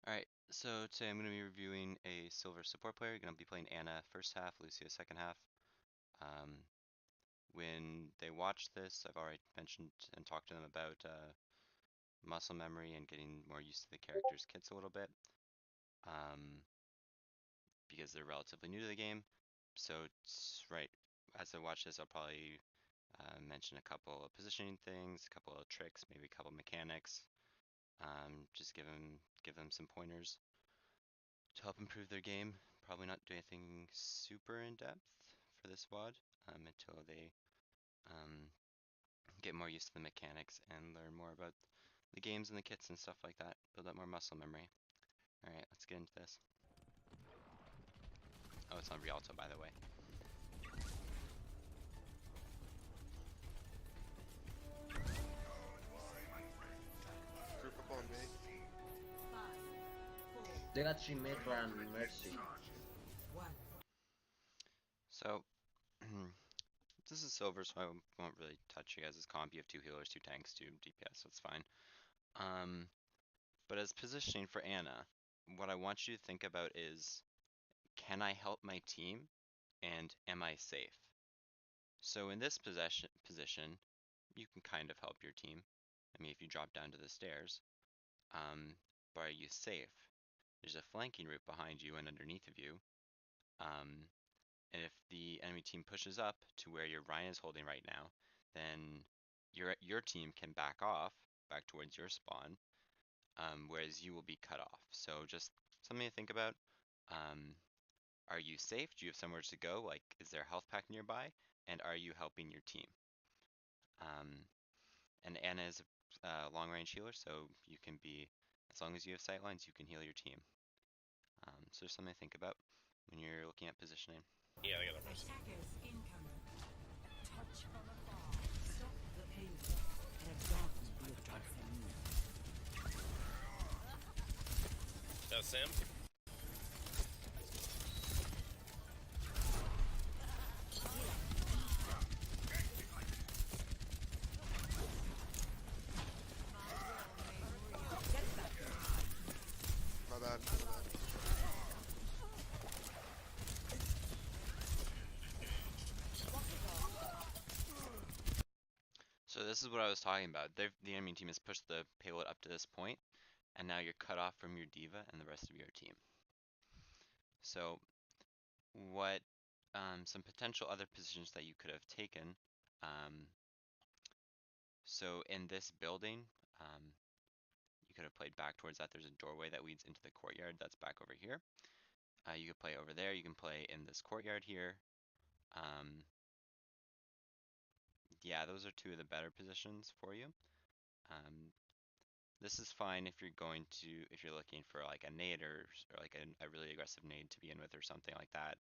Alright, so today I'm going to be reviewing a silver support player. Going to be playing Ana first half, Lucia second half. Um, when they watch this, I've already mentioned and talked to them about muscle memory and getting more used to the characters' kits a little bit, um, because they're relatively new to the game. So right as I watch this, I'll probably mention a couple of positioning things, a couple of tricks, maybe a couple of mechanics. Just give them some pointers to help improve their game. Probably not do anything super in depth for this VOD until they um, get more used to the mechanics and learn more about the games and the kits and stuff like that. Build up more muscle memory. Alright, let's get into this. Oh, it's on Rialto, by the way. Group up on me. They got Symmetra and Mercy. So, this is silver, so I won't really touch you guys' comp. You have 2 healers, 2 tanks, 2 DPS, so it's fine. But as positioning for Ana, what I want you to think about is, can I help my team, and am I safe? So in this position, you can kind of help your team. I mean, if you drop down to the stairs, but are you safe? There's a flanking route behind you and underneath of you. And if the enemy team pushes up to where your Ryan is holding right now, then your team can back off, back towards your spawn, whereas you will be cut off. So just something to think about. Um, are you safe? Do you have somewhere to go? Like, is there a health pack nearby? And are you helping your team? And Ana is a long-range healer, so you can be, as long as you have sightlines, you can heal your team. So there's something to think about when you're looking at positioning. Yeah, they got a mercy. Attackers incoming. Touch from afar. Stop the payload. That's Sam. My bad. So this is what I was talking about. The enemy team has pushed the payload up to this point, and now you're cut off from your D.Va and the rest of your team. So what some potential other positions that you could have taken. So in this building, you could have played back towards that. There's a doorway that leads into the courtyard that's back over here. You could play over there. You can play in this courtyard here. Yeah, those are 2 of the better positions for you. This is fine if you're looking for like a nade or like a really aggressive nade to be in with or something like that.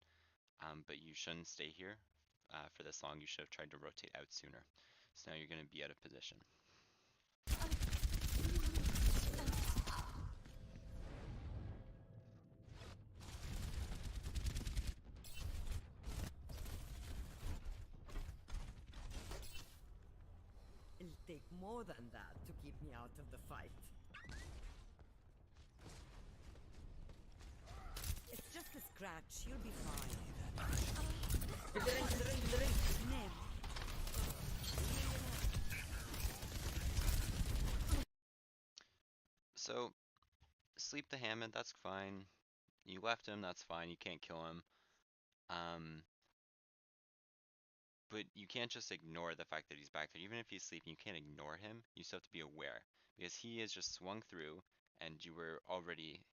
But you shouldn't stay here for this long. You should have tried to rotate out sooner. So now you're going to be out of position. It'll take more than that to keep me out of the fight. It's just a scratch. You'll be fine. Hit the ring, hit the ring, hit the ring! Neb. So sleep the Hammond, that's fine. You left him, that's fine. You can't kill him. But you can't just ignore the fact that he's back there. Even if he's sleeping, you can't ignore him. You still have to be aware. Because he has just swung through, and you were already,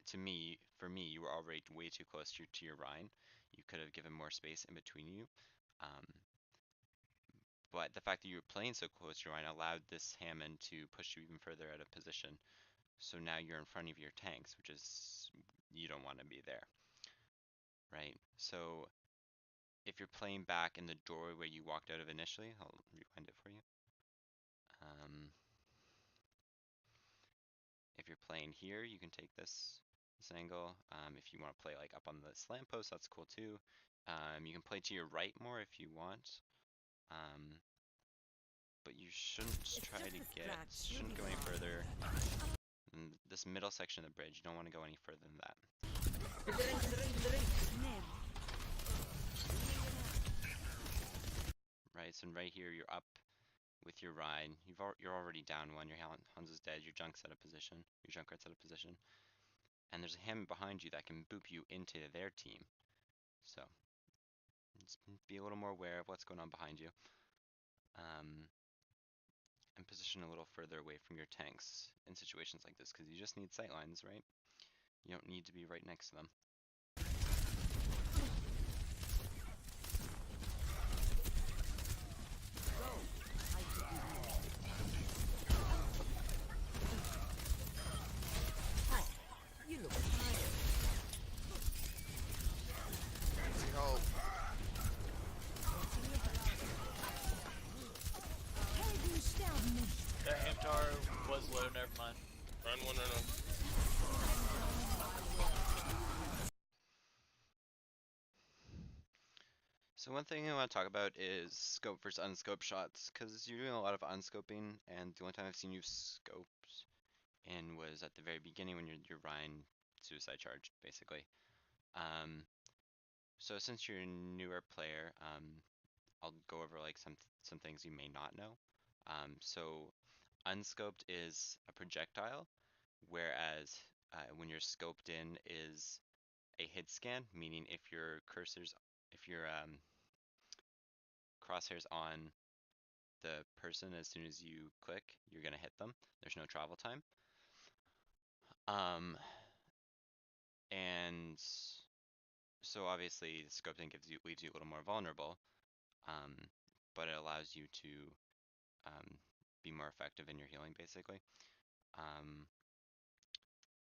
for me, you were already way too close to your Rhine. You could have given more space in between you. But the fact that you were playing so close to your Rhine allowed this Hammond to push you even further out of position. So now you're in front of your tanks, which is, you don't want to be there. Right? So if you're playing back in the doorway where you walked out of initially, I'll rewind it for you. If you're playing here, you can take this angle. If you want to play like up on the slant post, that's cool too. You can play to your right more if you want. But you shouldn't try to shouldn't go any further And this middle section of the bridge, you don't want to go any further than that. In the ring, in the ring, in the ring. Ned. Right, so right here you're up with your Rhine. You're already down one. Your Hans is dead. Your Junk's out of position. Your Junkrat's out of position. And there's a Hammond behind you that can boop you into their team. So just be a little more aware of what's going on behind you. And position a little further away from your tanks in situations like this, because you just need sight lines, right? You don't need to be right next to them. You look tired. Need help. Helden sterben nicht. Their Hamtar was low, never mind. Run one, run one. So one thing I want to talk about is scope versus unscope shots, because you're doing a lot of unscoping, and the only time I've seen you scoped in was at the very beginning when your Rhine suicide charged, basically. So since you're a newer player, I'll go over like some things you may not know. So unscoped is a projectile, whereas when you're scoped in is a hit scan, meaning if your crosshairs on the person as soon as you click, you're gonna hit them. There's no travel time. And so obviously scoping leaves you a little more vulnerable, but it allows you to be more effective in your healing, basically.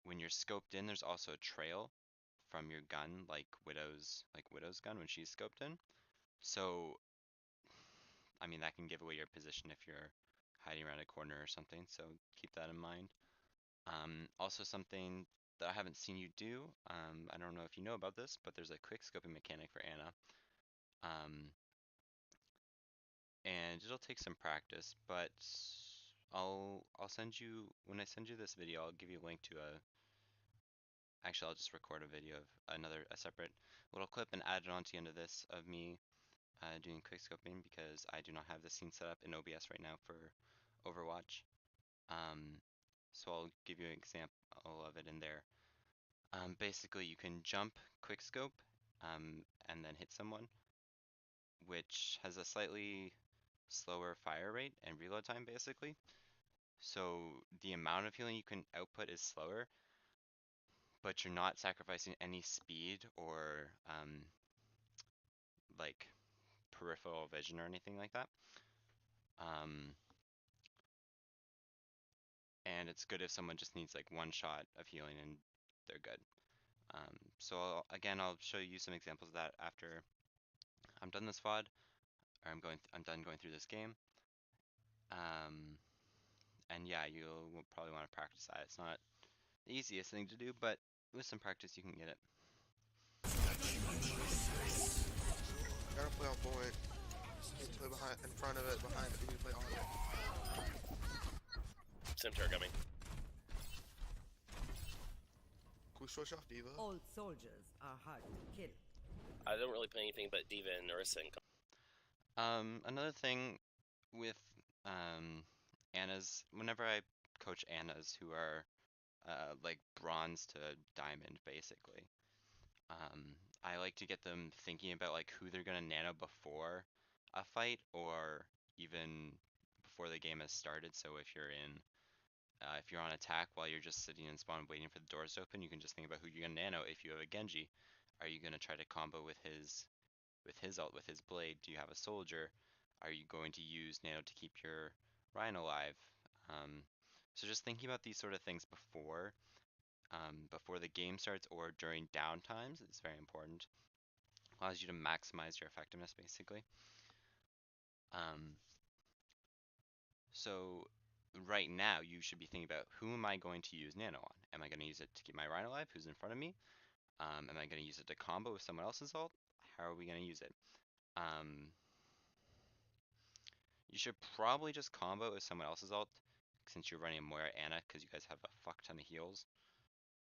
When you're scoped in, there's also a trail from your gun, like Widow's gun when she's scoped in. So, I mean, that can give away your position if you're hiding around a corner or something, so keep that in mind. Also something that I haven't seen you do, I don't know if you know about this, but there's a quick scoping mechanic for Ana. And it'll take some practice, but I'll send you, when I send you this video, I'll give you a link to actually I'll just record a video of a separate little clip and add it onto the end of this of me doing quick scoping, because I do not have the scene set up in OBS right now for Overwatch. So I'll give you an example of it in there. Basically you can jump quick scope and then hit someone, which has a slightly slower fire rate and reload time, basically. So the amount of healing you can output is slower, but you're not sacrificing any speed or like peripheral vision or anything like that. And it's good if someone just needs like one shot of healing and they're good. So again, I'll show you some examples of that after I'm done this VOD, or I'm done going through this game. And yeah, you'll probably want to practice that. It's not the easiest thing to do, but with some practice you can get it. Gotta play on point. You need to play behind, in front of it, behind it. You need to play on it. Simtar coming. Can we switch off D.Va? All soldiers are hard to kill. I don't really play anything but D.Va and Orisa. Another thing with Ana's, whenever I coach Ana's who are like bronze to diamond, basically, I like to get them thinking about like who they're gonna nano before a fight, or even before the game has started. So if you're on attack while you're just sitting in spawn waiting for the doors to open, you can just think about who you're gonna nano. If you have a Genji, are you gonna try to combo with his ult, with his blade? Do you have a soldier? Are you going to use nano to keep your Rhino alive? So just thinking about these sort of things before the game starts or during downtimes is very important. Allows you to maximize your effectiveness, basically. So right now you should be thinking about, who am I going to use nano on? Am I going to use it to keep my Rhino alive, who's in front of me? Am I going to use it to combo with someone else's ult? How are we going to use it? You should probably just combo with someone else's ult, since you're running a Moira Anna, because you guys have a fuck ton of heals.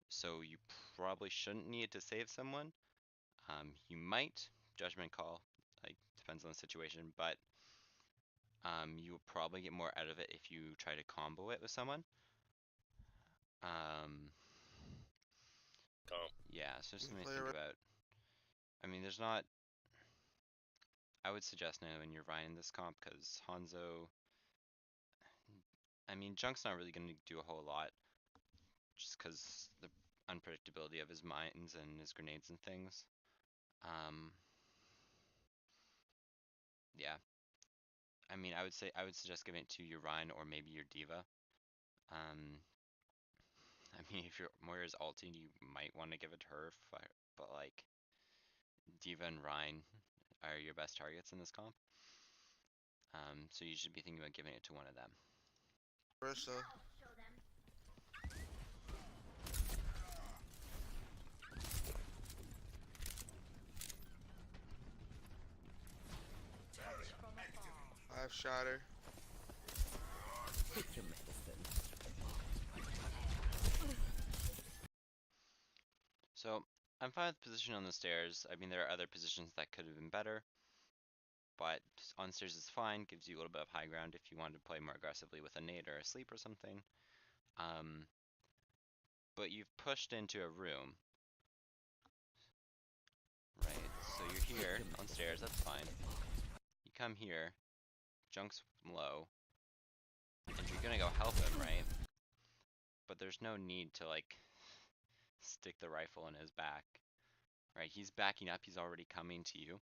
So you probably shouldn't need to save someone. You might, judgment call, like depends on the situation, but you will probably get more out of it if you try to combo it with someone. Comp. Yeah, so just You something to play think around- about. I mean, there's not. I would suggest now when you're Ryan this comp, because Hanzo. I mean, Junk's not really going to do a whole lot, just because the unpredictability of his mines and his grenades and things. Yeah. I mean, I would suggest giving it to your Ryan or maybe your Diva. I mean, if your Moira's ulting, you might want to give it to her, but like, Diva and Ryan are your best targets in this comp. So you should be thinking about giving it to one of them. Orisa. Touch from afar. I've shot her. Take your medicine. So I'm fine with position on the stairs. I mean, there are other positions that could have been better, but on stairs is fine. Gives you a little bit of high ground if you wanted to play more aggressively with a nade or a sleep or something. But you've pushed into a room. Right, so you're here on stairs, that's fine. You come here, Junk's low, and you're gonna go help him, right? But there's no need to like stick the rifle in his back. Right, he's backing up, he's already coming to you.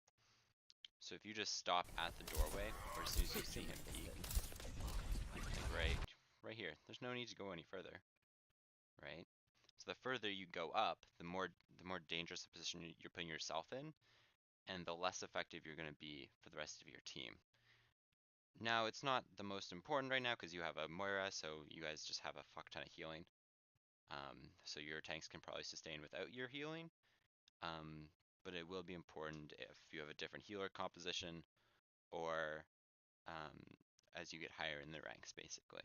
So if you just stop at the doorway, or as soon as you see him peek, like right here, there's no need to go any further. Right? So the further you go up, the more dangerous a position you're putting yourself in, and the less effective you're going to be for the rest of your team. Now, it's not the most important right now because you have a Moira, so you guys just have a fuck ton of healing. So your tanks can probably sustain without your healing. But it will be important if you have a different healer composition or as you get higher in the ranks, basically.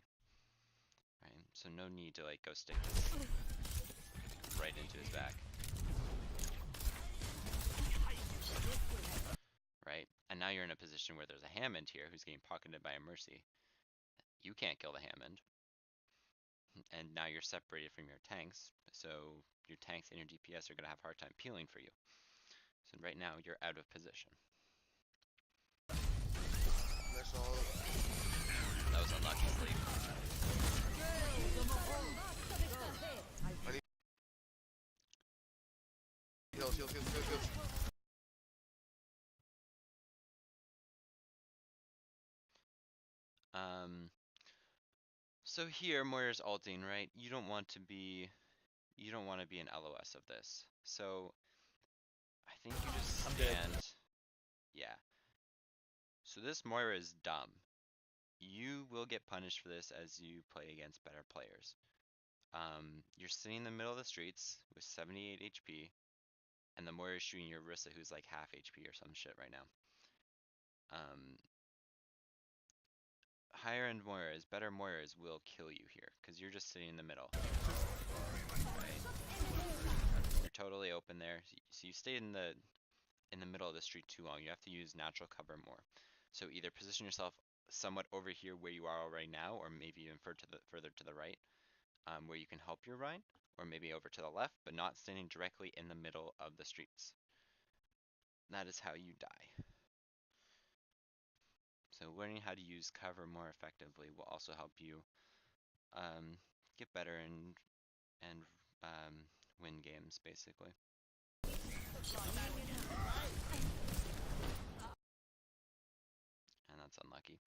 Right? So no need to like go stick this right into his back. Right? And now you're in a position where there's a Hammond here who's getting pocketed by a Mercy. You can't kill the Hammond. And now you're separated from your tanks, so your tanks and your DPS are going to have a hard time peeling for you. So right now, you're out of position. That's all. That was unlucky, Sleep. Heals, heals, heals, heals, heals. So here, Moira's ulting, right? You don't want to be an LOS of this. So I think you just I'm dead. stand. Yeah. So this Moira is dumb. You will get punished for this as you play against better players. You're sitting in the middle of the streets with 78 HP, and the Moira is shooting your Orisa who's like half HP or some shit right now. Higher end Moiras, better Moiras will kill you here, because you're just sitting in the middle. Right? You're totally open there. So you stay in the middle of the street too long. You have to use natural cover more. So either position yourself somewhat over here where you are already now, or maybe even further to the right, where you can help your Rhine, or maybe over to the left, but not standing directly in the middle of the streets. That is how you die. So learning how to use cover more effectively will also help you get better and win games, basically. And that's unlucky.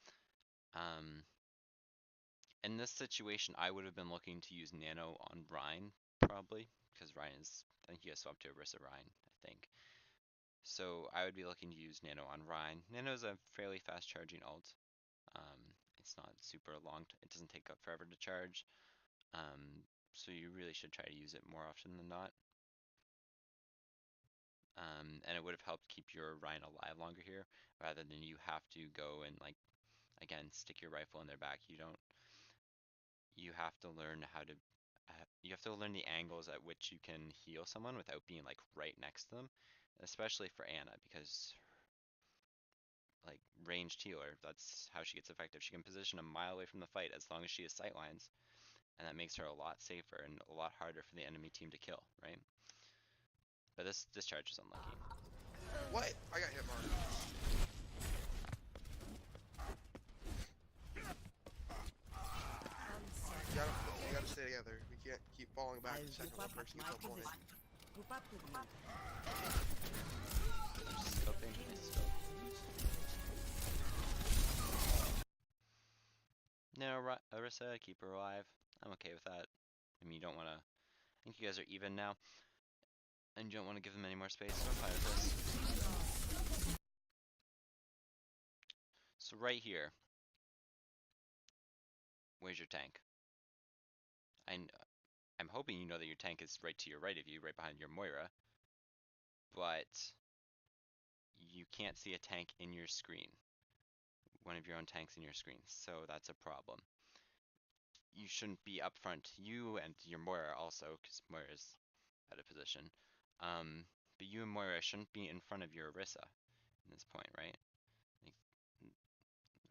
In this situation, I would have been looking to use Nano on Rhine, probably, because Rhine is, I think you guys swapped to Orisa Rhine, I think. So I would be looking to use Nano on Rhine. Nano is a fairly fast charging ult. It's not super long, it doesn't take up forever to charge. So you really should try to use it more often than not. And it would have helped keep your Rhine alive longer here, rather than you have to go and like, again, stick your rifle in their back. You don't, you have to learn how to you have to learn the angles at which you can heal someone without being like right next to them, especially for Anna because like ranged healer, that's how she gets effective. She can position a mile away from the fight as long as she has sightlines, and that makes her a lot safer and a lot harder for the enemy team to kill, right? But this discharge is unlucky. What? I got hit marked. You gotta stay together. We can't keep falling back I'll the second group one up at person my gets on point. position. Group up with me. Scoping, nice scope. No, Orisa, keep her alive. I'm okay with that. I mean, you don't want to. I think you guys are even now, and you don't want to give them any more space. So I'm fine with this. So right here, where's your tank? I'm hoping you know that your tank is right to your right of you, right behind your Moira, but you can't see a tank in your screen. One of your own tanks in your screen, so that's a problem. You shouldn't be up front. You and your Moira also, because Moira's out of position. But you and Moira shouldn't be in front of your Orisa in this point, right? Like,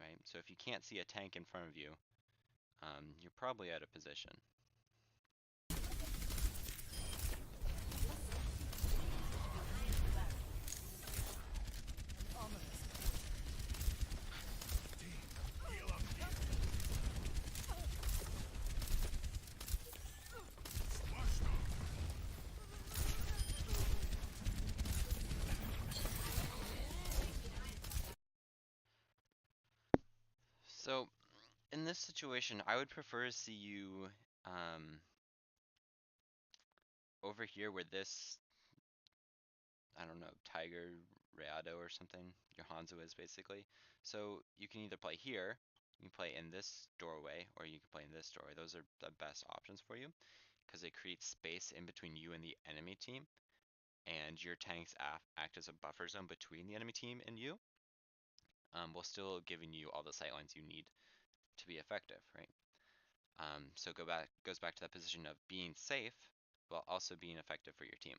right? So if you can't see a tank in front of you, you're probably out of position. So, in this situation, I would prefer to see you over here where this, I don't know, Tiger Rayado or something, your Hanzo is basically. So you can either play here, you can play in this doorway, or you can play in this doorway. Those are the best options for you because it creates space in between you and the enemy team, and your tanks act as a buffer zone between the enemy team and you, while still giving you all the sightlines you need to be effective, right? So goes back to that position of being safe while also being effective for your team.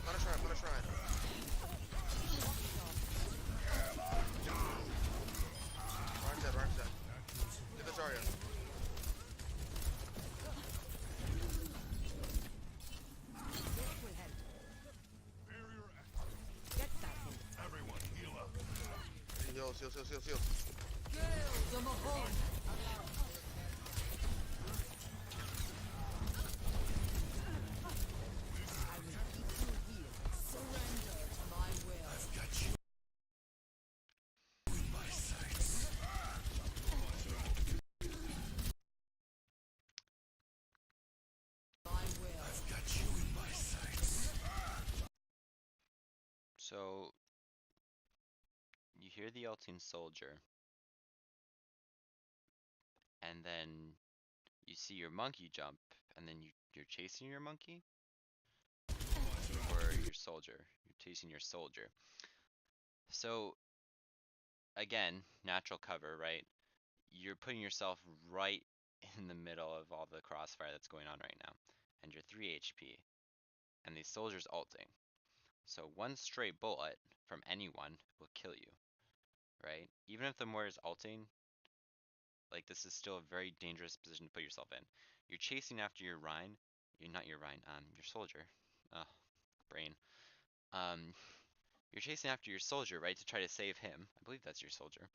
Put a shrine, put a shrine. Ryan's dead. Get the Zarya. Get that thing. Heal. You're my horn. I will keep you here. Surrender to my will. I've got you in my sights. My will. I've got you in my sights. So you hear the ulting soldier, and then you see your monkey jump, and then you're chasing your monkey, or your soldier. You're chasing your soldier. So again, natural cover, right? You're putting yourself right in the middle of all the crossfire that's going on right now, and you're 3 HP, and these soldiers ulting. So one stray bullet from anyone will kill you, right? Even if the Moira is ulting, like this is still a very dangerous position to put yourself in. You're chasing after your Rein, you're not your Rein, your soldier. Oh, brain. Um, you're chasing after your soldier, right, to try to save him. I believe that's your soldier.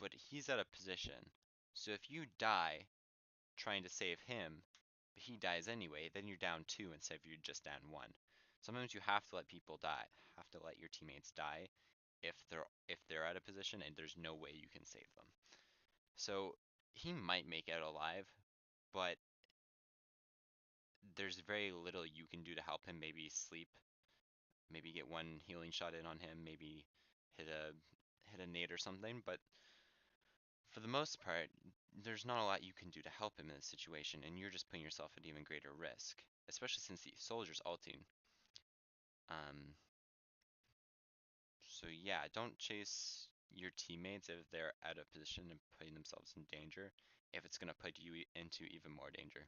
But he's out of position. So if you die trying to save him, but he dies anyway, then you're down 2 instead of you're just down 1. Sometimes you have to let people die, have to let your teammates die if they're out of position and there's no way you can save them. So he might make it alive, but there's very little you can do to help him. Maybe sleep, maybe get one healing shot in on him, maybe hit a nade or something, but for the most part, there's not a lot you can do to help him in this situation, and you're just putting yourself at even greater risk. especially since the soldier's ulting. So yeah, don't chase your teammates if they're out of position and putting themselves in danger, if it's gonna put you into even more danger.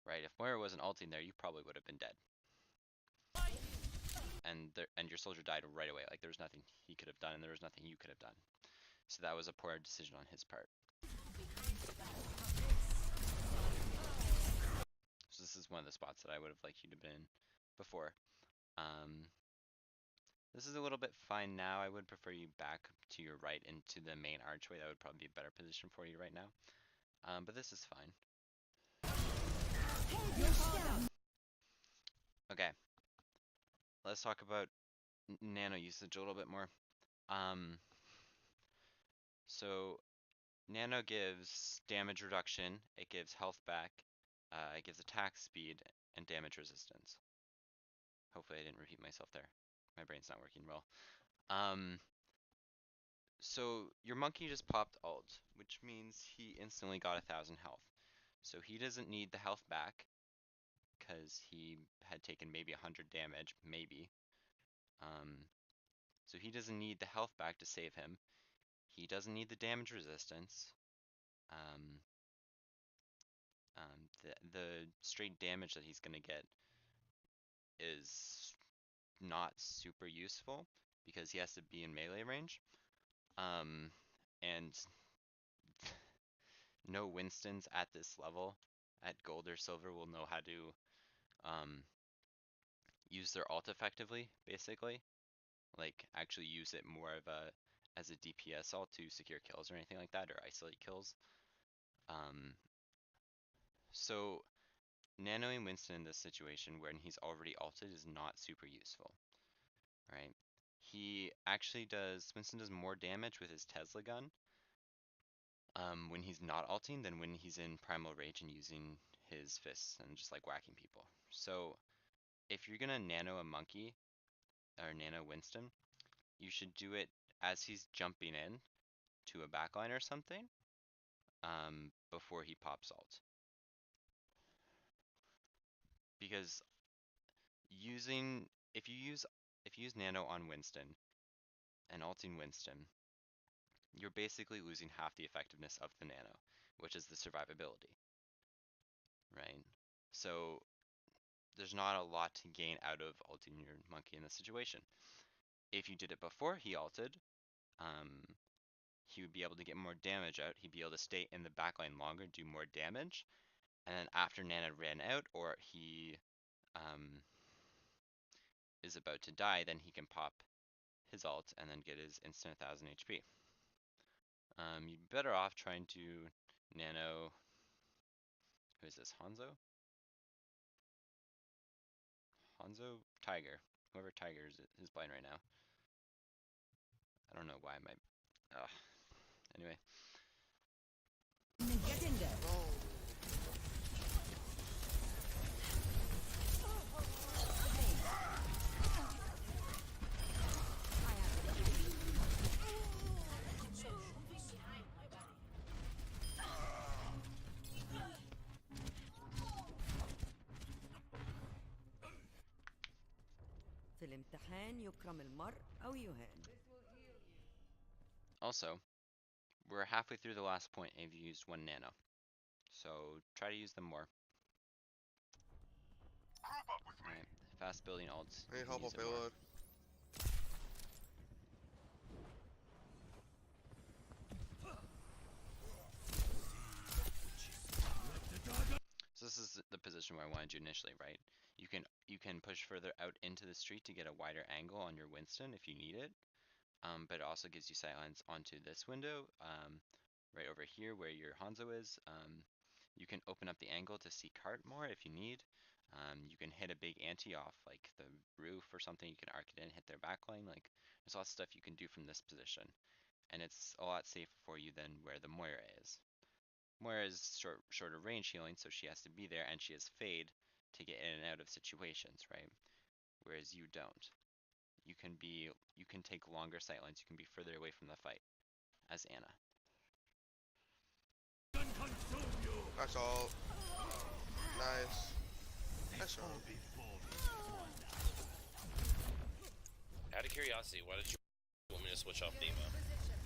Right, if Moira wasn't ulting there, you probably would have been dead. And your soldier died right away, like there was nothing he could have done and there was nothing you could have done. So that was a poor decision on his part. So this is one of the spots that I would have liked you to have been in before. This is a little bit fine now. I would prefer you back to your right into the main archway. That would probably be a better position for you right now. But this is fine. Okay. Let's talk about nano usage a little bit more. So nano gives damage reduction, it gives health back, it gives attack speed, and damage resistance. Hopefully I didn't repeat myself there. My brain's not working well. So your monkey just popped ult, which means he instantly got 1,000 health. So he doesn't need the health back, because he had taken maybe 100 damage, maybe. So he doesn't need the health back to save him. He doesn't need the damage resistance. The straight damage that he's gonna get is not super useful because he has to be in melee range. And no Winstons at this level, at gold or silver, will know how to use their ult effectively, basically. Like actually use it more of a as a DPS ult to secure kills or anything like that, or isolate kills. So nanoing Winston in this situation when he's already ulted is not super useful, right? Winston does more damage with his Tesla gun when he's not ulting than when he's in primal rage and using his fists and just like whacking people. So if you're gonna nano a monkey or nano Winston, you should do it as he's jumping in to a backline or something before he pops ult. Because if you use nano on Winston and ulting Winston, you're basically losing half the effectiveness of the nano, which is the survivability, right? So there's not a lot to gain out of ulting your monkey in this situation. If you did it before he ulted, he would be able to get more damage out. He'd be able to stay in the backline longer, do more damage, and then after Nana ran out or he is about to die, then he can pop his ult and then get his instant 1000 HP. You'd be better off trying to nano. Who is this? Hanzo? Hanzo? Tiger. Whoever Tiger is playing right now. I don't know why my. Anyway. Get in there. Oh, في الامتحان يكرم المرء أو يهان. Also, we're halfway through the last point and you've used one nano. So try to use them more. Alright, fast building ults. I you need can help use on it more. payload. So this is the position where I wanted you initially, right? You can push further out into the street to get a wider angle on your Winston if you need it. But it also gives you sightlines onto this window, right over here where your Hanzo is. You can open up the angle to see cart more if you need. You can hit a big anti off like the roof or something. You can arc it in, hit their backline. Like there's lots of stuff you can do from this position, and it's a lot safer for you than where the Moira is. Moira is shorter range healing, so she has to be there, and she has fade to get in and out of situations, right? Whereas you don't. You can take longer sightlines. You can be further away from the fight as Ana. That's all. Nice. Nice round. Out of curiosity, why did you want me to switch off Diva?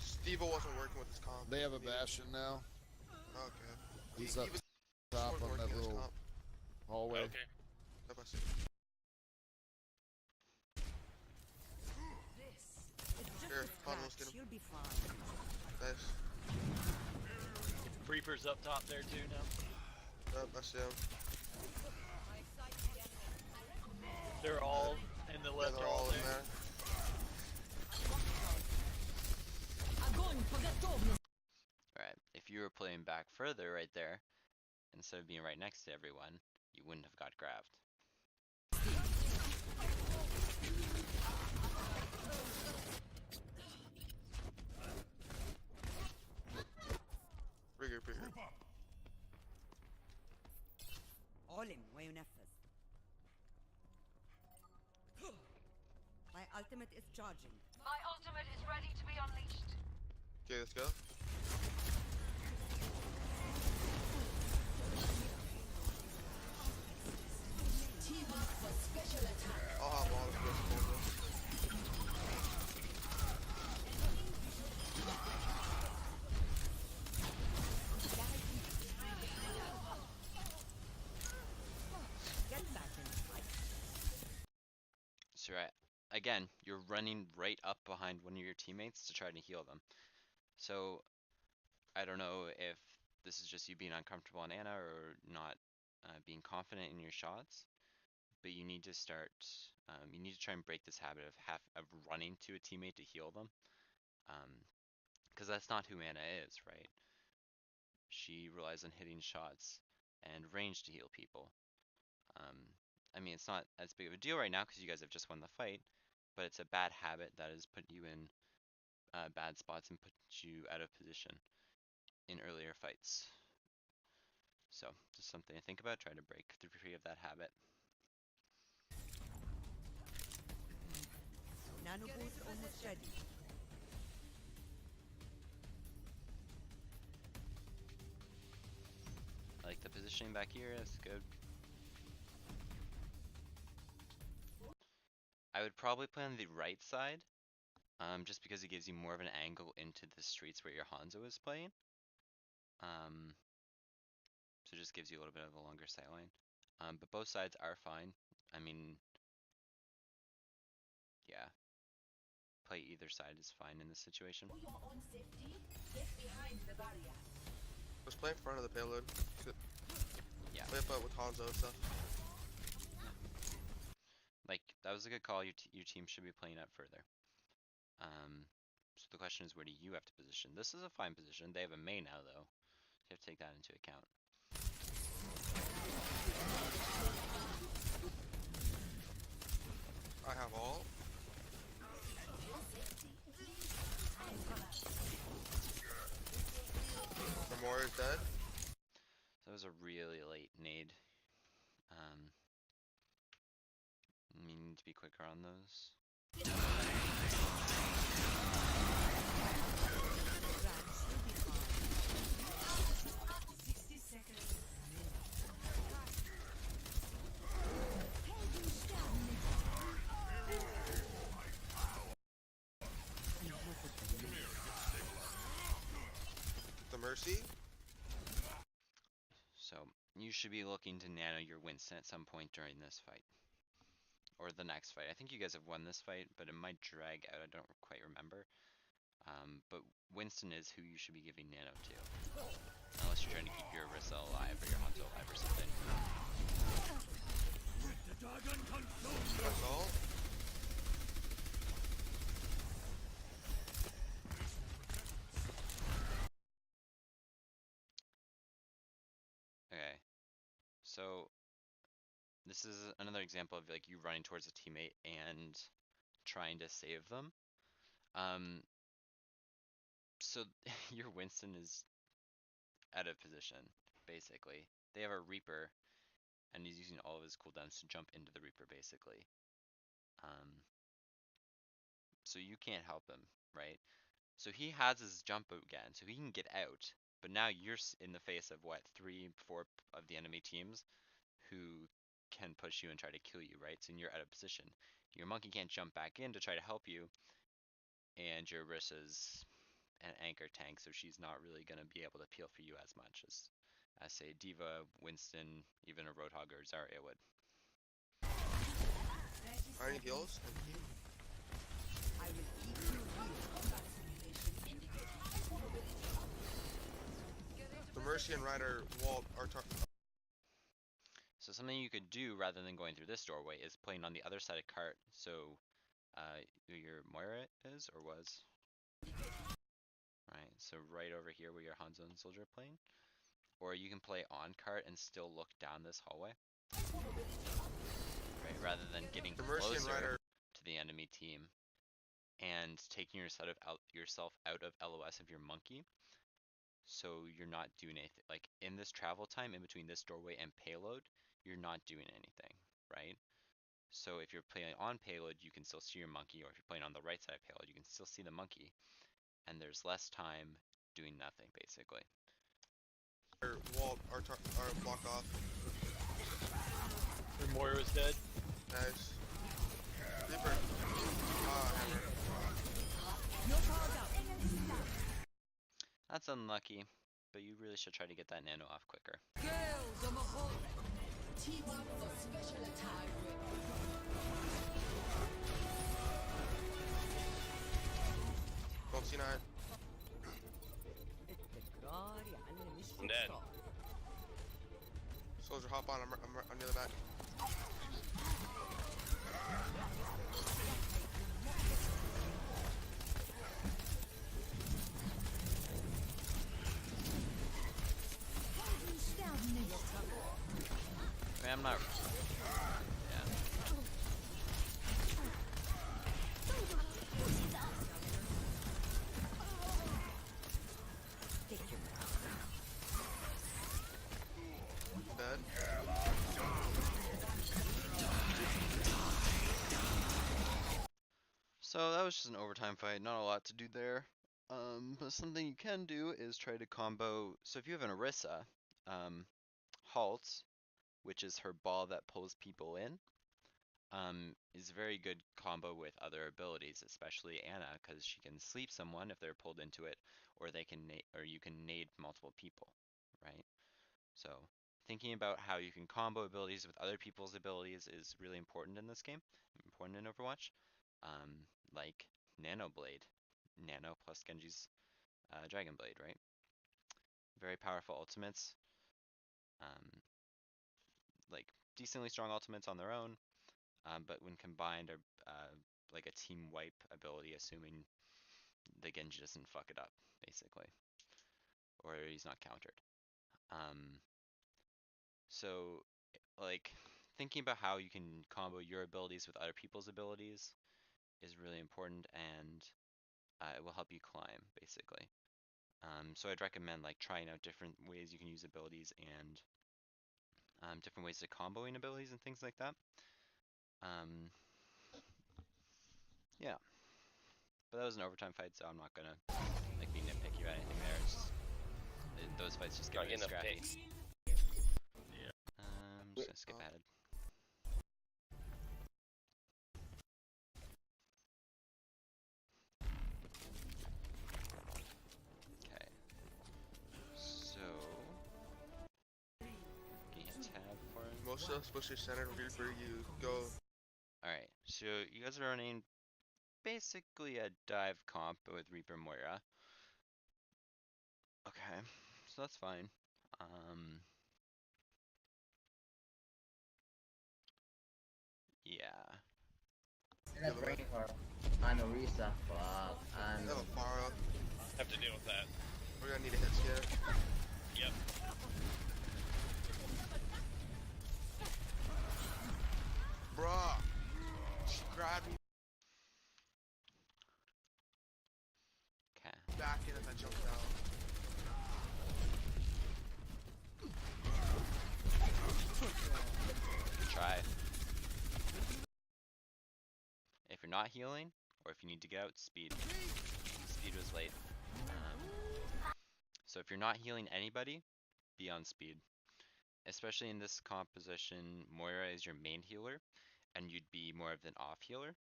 Steve wasn't working with his comp. They have a Bastion now. Okay. He's He up was top wasn't on that working his little comp. hallway. Okay. Yep, I see. This is just Here, a Pablo's scratch. get him. You'll be fine. Nice. Reaper's up top there too now. Yep, I see him. They're all in the Yeah, left. they're all in there. Alright, if you were playing back further right there, instead of being right next to everyone, you wouldn't have got grabbed. Bigger. علم وينفذ. My ultimate is charging. My ultimate is ready to be unleashed. Okay, let's go. I'll hop on if you guys Get back in the fight. So right, again, you're running right up behind one of your teammates to try to heal them. So I don't know if this is just you being uncomfortable on Ana or not being confident in your shots, but you need to start. You need to try and break this habit of running to a teammate to heal them, because that's not who Ana is, right? She relies on hitting shots and range to heal people. I mean, it's not as big of a deal right now because you guys have just won the fight, but it's a bad habit that has put you in bad spots and put you out of position in earlier fights. So, just something to think about. Try to break free of that habit. Nano boost almost ready. I like the positioning back here. That's good. I would probably play on the right side, just because it gives you more of an angle into the streets where your Hanzo is playing. So it just gives you a little bit of a longer sight line. But both sides are fine. I mean, yeah. Play either side is fine in this situation. Let's play in front of the payload. Yeah. Play up with Hanzo and stuff. Like, that was a good call. Your team should be playing out further. So the question is, where do you have to position? This is a fine position. They have a Mei now, though. You have to take that into account. I have all. Memoria is dead. That was a really late nade. You need to be quicker on those. The Mercy. So, you should be looking to nano your Winston at some point during this fight. Or the next fight. I think you guys have won this fight, but it might drag out. I don't quite remember. But Winston is who you should be giving nano to. Unless you're trying to keep your Orisa alive or your Hanzo alive or something. That's all. Okay. So, this is another example of like you running towards a teammate and trying to save them. So your Winston is out of position, basically. They have a Reaper, and he's using all of his cooldowns to jump into the Reaper, basically. So you can't help him, right? So he has his jump again, so he can get out, But now you're in the face of what, 3, 4 of the enemy teams who can push you and try to kill you, right? So you're out of position. Your monkey can't jump back in to try to help you, and your Orissa's an anchor tank, so she's not really gonna be able to peel for you as much as say D.Va, Winston, even a Roadhog or Zarya would. Are any heals? Thank you. I will keep you here. The Mercy and Rider wall are So something you could do rather than going through this doorway is playing on the other side of cart. So, who your Moira is or was? Right. So right over here where your Hanzo and Soldier are playing, or you can play on cart and still look down this hallway. Right. Rather than getting the Mercy and closer Rider. to the enemy team and taking yourself out of LOS of your monkey. So you're not doing anything. Like in this travel time in between this doorway and payload, you're not doing anything, right? So if you're playing on payload, you can still see your monkey, or if you're playing on the right side of payload, you can still see the monkey, and there's less time doing nothing, basically. Wall are blocked off. Your Moira's dead. Nice. Reaper. Ah, hammer. No power down. That's unlucky, but you really should try to get that nano off quicker. Girls on the whole. Team up for special attack. Don't see 9. I'm dead. Soldier, hop on. I'm near the back. I mean, I'm not. Yeah. Dead. So that was just an overtime fight, not a lot to do there. But something you can do is try to combo. So if you have an Orisa, Halt, which is her ball that pulls people in, is a very good combo with other abilities, especially Ana, because she can sleep someone if they're pulled into it, or they can or you can nade multiple people, right? So thinking about how you can combo abilities with other people's abilities is really important in this game, important in Overwatch. Like Nano Blade, Nano plus Genji's Dragon Blade, right? Very powerful ultimates. Like decently strong ultimates on their own, but when combined are like a team wipe ability, assuming the Genji doesn't fuck it up, basically, or he's not countered. So like thinking about how you can combo your abilities with other people's abilities is really important, and it will help you climb, basically. So I'd recommend like trying out different ways you can use abilities and different ways of comboing abilities and things like that. Yeah. But that was an overtime fight, so I'm not gonna like be nitpicky or anything there. It's just, those fights just get Not really getting enough scrappy. picks. Just gonna skip ahead. Okay. So can you hit tab for him? Most of us push center. Reaper, you go. Alright, so you guys are running basically a dive comp with Reaper Moira. Okay, so that's fine. Yeah. And a brain for and a Orisa, fuck, and They have a Pharah. Have to deal with that. We're gonna need a hit scare. Yep. Bruh. She grabbed me Okay. back in and I jumped out. Good try. If you're not healing, or if you need to get out, speed. Speed was late. So if you're not healing anybody, be on speed. Especially in this composition, Moira is your main healer, and you'd be more of an off healer.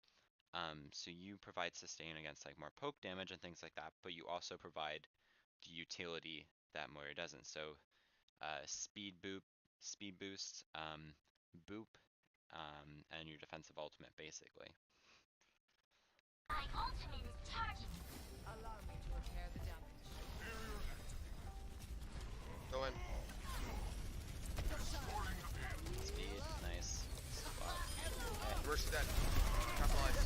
So you provide sustain against like more poke damage and things like that, but you also provide the utility that Moira doesn't. So speed boost, boop, and your defensive ultimate basically. My ultimate is charging. Allow me to repair the damage. Go in. Speed, nice. Spot. Reverse is dead. Capitalize.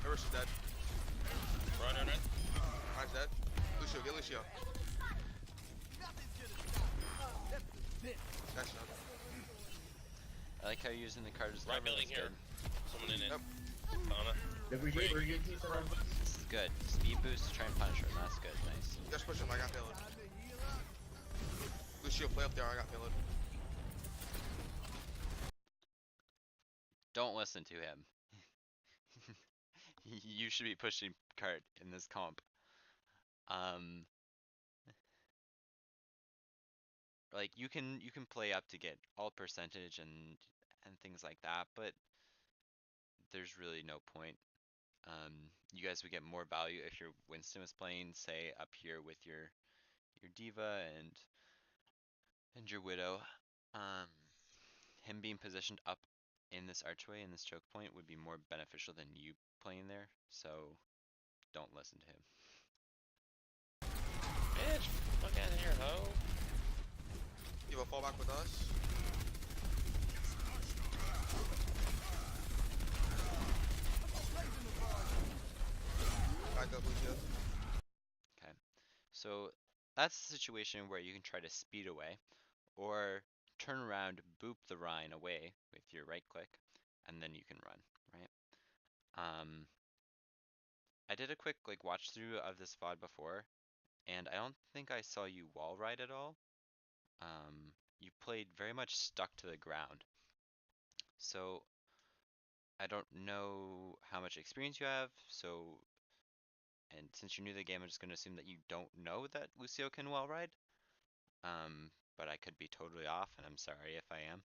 Reverse is dead. Run. Ryan's dead. Lucio, get Lucio. That's done. I like how you're using the cards. Right building here. Someone in it. Yep. Ana. The Brigitte piece of This is good. Speed boost, try and punish her. That's good, nice. You guys push him, I got payload. Lucio, play up there, I got payload. Don't listen to him. You should be pushing card in this comp. Like you can play up to get all percentage and things like that, but there's really no point. You guys would get more value if your Winston was playing, say, up here with your Diva and your Widow. Him being positioned up in this archway in this choke point would be more beneficial than you playing there, so don't listen to him. Bitch, fuck out of here, ho. You have a fallback with us. Back up, Lucio. Okay, so that's the situation where you can try to speed away, or turn around, boop the Rhine away with your right click, and then you can run, right? I did a quick like watch through of this VOD before, and I don't think I saw you wall ride at all. You played very much stuck to the ground. So I don't know how much experience you have, so and since you're new to the game, I'm just gonna assume that you don't know that Lucio can wall ride. But I could be totally off, and I'm sorry if I am.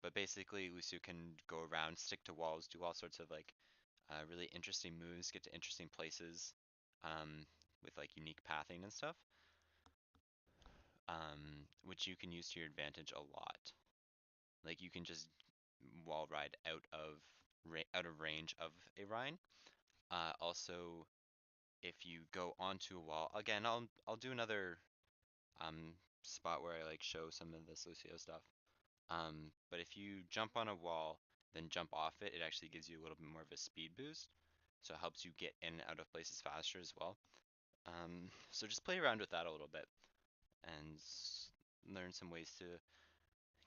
But basically, Lucio can go around, stick to walls, do all sorts of like really interesting moves, get to interesting places with like unique pathing and stuff, which you can use to your advantage a lot. Like you can just wall ride out of range of a Rhine. Also, if you go onto a wall, again, I'll do another spot where I like show some of this Lucio stuff. But if you jump on a wall, then jump off it, it actually gives you a little bit more of a speed boost. So it helps you get in and out of places faster as well. So just play around with that a little bit and learn some ways to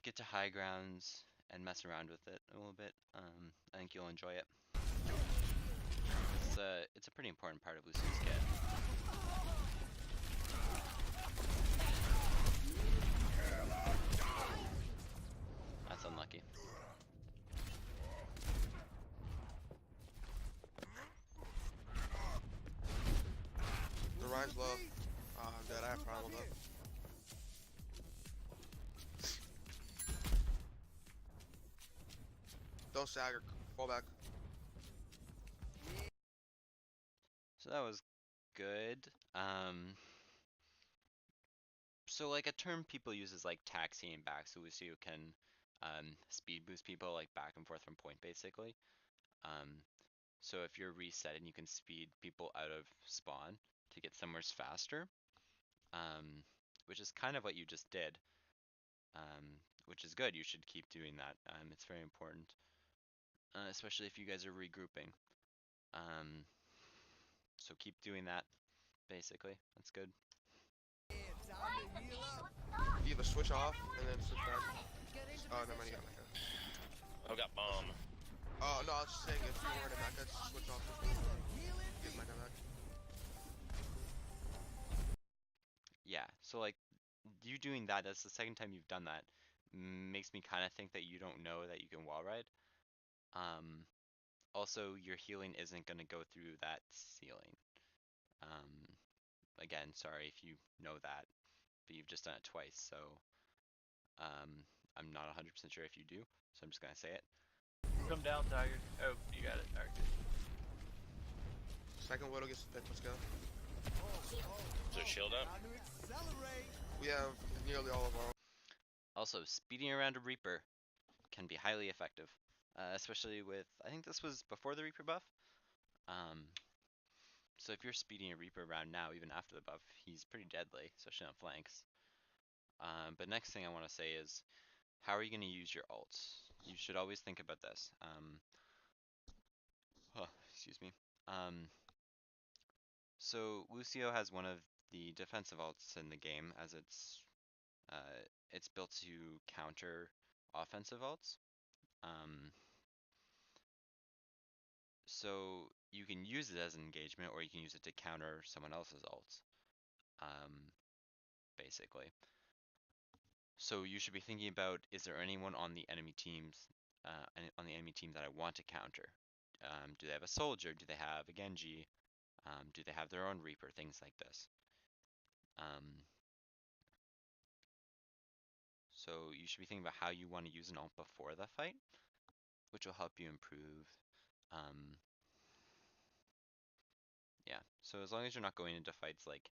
get to high grounds and mess around with it a little bit. I think you'll enjoy it. It's a pretty important part of Lucio's get. That's unlucky. The Ryan's low. I'm dead, I have problem up. Don't sag or fall back. So that was good. So like a term people use is like taxiing back, so Lucio can speed boost people like back and forth from point basically. So if you're resetting, you can speed people out of spawn to get somewhere faster, which is kind of what you just did, which is good. You should keep doing that. It's very important, especially if you guys are regrouping. So keep doing that, basically. That's good. You either switch off and then switch back. Oh, no, man, you got my head. I got bomb. Oh, no, I was just saying if you were to back, just switch off. Get my guy back. Yeah, so like you doing that, that's the second time you've done that. Makes me kind of think that you don't know that you can wall ride. Also, your healing isn't going to go through that ceiling. again, sorry if you know that, but you've just done it twice, so I'm not 100% sure if you do, so I'm just gonna say it. Come down, Tiger. Oh, you got it. Alright, good. Second Widow gets the pick. Let's go. Is there a shield up? We have nearly all of our. Also, speeding around a Reaper can be highly effective, especially with, I think this was before the Reaper buff. So if you're speeding a Reaper around now, even after the buff, he's pretty deadly, especially on flanks. But next thing I want to say is, how are you going to use your ults? You should always think about this. Excuse me. So Lucio has one of the defensive ults in the game, as it's built to counter offensive ults. So you can use it as an engagement, or you can use it to counter someone else's ults. Basically. So you should be thinking about, is there anyone on the enemy teams, on the enemy team that I want to counter? Do they have a soldier? Do they have a Genji? Do they have their own Reaper? Things like this. So you should be thinking about how you want to use an ult before the fight, which will help you improve. Yeah, so as long as you're not going into fights like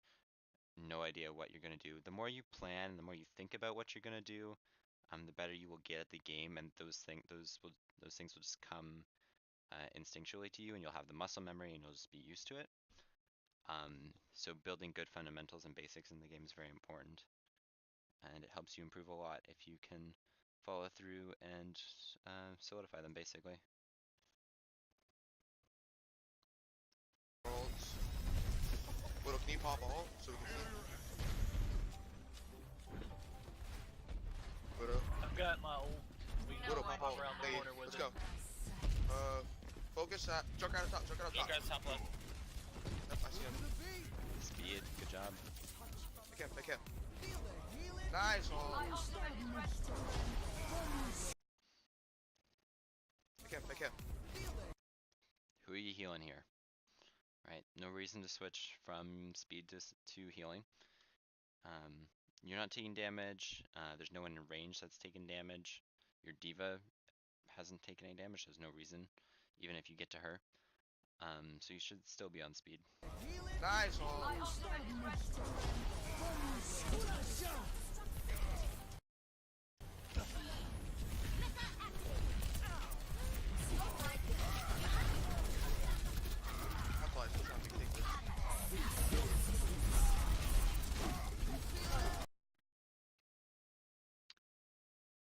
no idea what you're gonna do, the more you plan, the more you think about what you're gonna do, the better you will get at the game, and those things will just come instinctually to you, and you'll have the muscle memory, and you'll just be used to it. So building good fundamentals and basics in the game is very important, and it helps you improve a lot if you can follow through and solidify them, basically. Ults. Widow, can you pop ult so we can see? Widow. I've got my ult. We can Widow, pop pop ult. around the Hey, corner with let's it. go. Focus that. Chuck out of top. Chuck out of Look top. guys, top left. Yep, I see him. Speed, good job. Pick him. Nice ult. Pick him. Who are you healing here? Right, no reason to switch from speed to healing. You're not taking damage. There's no one in range that's taking damage. Your D.Va hasn't taken any damage. There's no reason, even if you get to her. So you should still be on speed. Nice ult. That's why I still have to take this.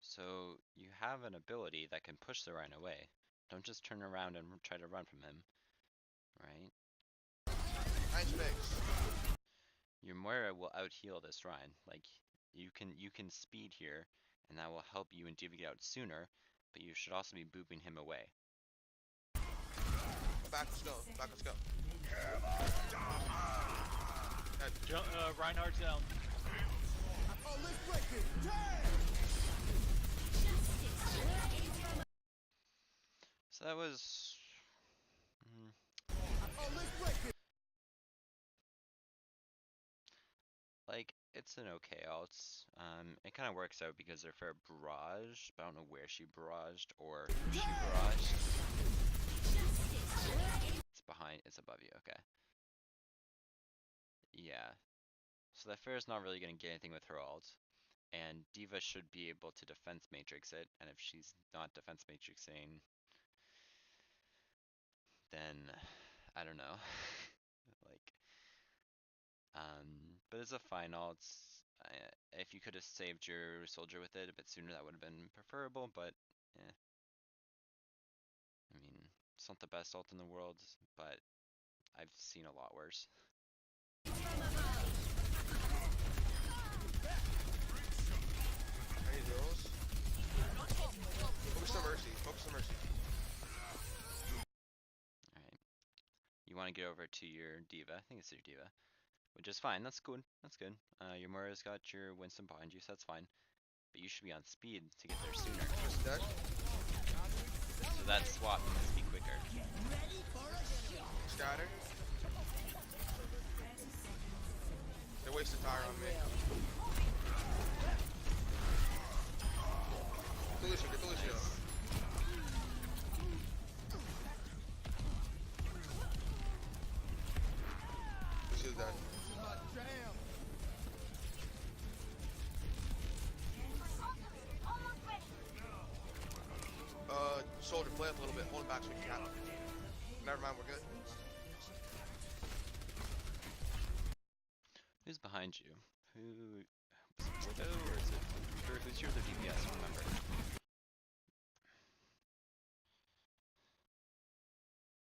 So you have an ability that can push the Rhino away. Don't just turn around and try to run from him, right? Nice fix. Your Moira will out heal this Rhine. Like you can speed here, and that will help you and D.Va get out sooner. But you should also be booping him away. Back, let's go. Reinhardt's down. So that was. Like, it's an okay ult. It kind of works out because they're fair barrage, but I don't know where she barraged or who she barraged. It's behind, it's above you, okay. Yeah. So that fair is not really going to get anything with her ult. And D.Va should be able to defense matrix it, and if she's not defense matrixing, then I don't know. Like, but it's a fine ult. If you could have saved your soldier with it a bit sooner, that would have been preferable, but eh. I mean, it's not the best ult in the world, but I've seen a lot worse. Any deals? Focus on Mercy. Alright. You want to get over to your D.Va. I think it's your D.Va. Which is fine, that's good. Your Moira's got your Winston behind you, so that's fine. But you should be on speed to get there sooner. Dead. So that swap needs to be quicker. Scatter. They wasted tire on me. Lucio, get the Lucio. Lucio's dead. Almost ready. Soldier, play up a little bit. Hold it back so we can cap. Never mind, we're good. Who's behind you? Who? Was it Widow or is it? Who's your other DPS? Remember?